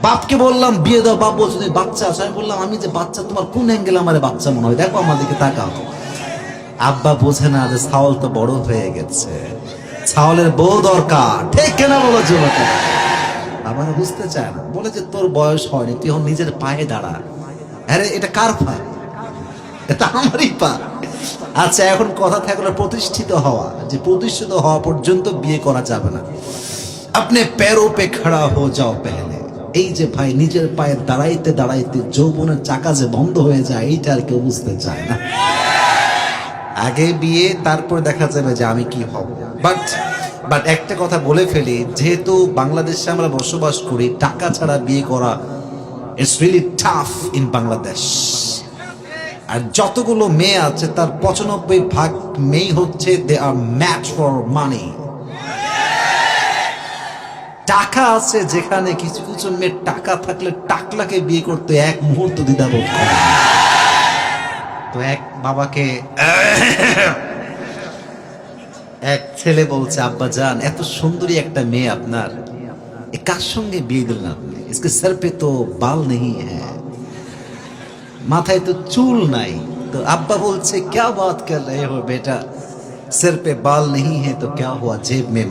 বাপকে বললাম বিয়ে দাও, বাপ বলছে তুমি বাচ্চা আছো। আমি বললাম আমি যে বাচ্চা, তোমার কোন অ্যাঙ্গেল আমার বাচ্চা মনে হয়, দেখো আমার দিকে তাকাও। আব্বা বোঝে না যে ছাওয়াল তো বড় হয়ে গেছে, ছাওয়ালের বউ দরকার, ঠিক কেনা বলো যুবক। আবার বুঝতে চায় না, বলে যে তোর বয়স হয়নি, তুই এখন নিজের পায়ে দাঁড়া। আরে এটা কার পা? এটা আমারই পা। আচ্ছা এখন কথা থাকলো প্রতিষ্ঠিত হওয়া, যে প্রতিষ্ঠিত হওয়া পর্যন্ত বিয়ে করা যাবে না। আপনি पैरों पे खड़ा हो जाओ पहले। এই যে ভাই নিজের পায়ে দাঁড়াইতে দাঁড়াইতে যৌবনের চাকা যে বন্ধ হয়ে যায়, এইটা আর কেউ বুঝতে চায় না। আগে বিয়ে, তারপর দেখা যাবে যে আমি কি হব। বাট একটা কথা বলে ফেলি, যেহেতু বাংলাদেশে আমরা বসবাস করি, টাকা ছাড়া বিয়ে করা it's really tough in Bangladesh. আর যতগুলো মেয়ে আছে তার 95% মেয়ে হচ্ছে দে আর ম্যাচ ফর মানি। টাকা আছে যেখানে, কিছু কিছু মেয়ে টাকা থাকলে টাকলাকে বিয়ে করতে এক মুহূর্ত দ্বিধাবোধ করে না। তো এক বাবাকে এক ছেলে বলছে, আব্বা জান এত সুন্দরী একটা মেয়ে আপনার, এ কার সঙ্গে বিয়ে দিলেন আপনি? इसके सर पे तो बाल नहीं है, মাথায় তো চুল নাই। তো আব্বা বলছে क्या बात कर रहे हो बेटा, सिर पे बाल नहीं है तो क्या हुआ, जेब में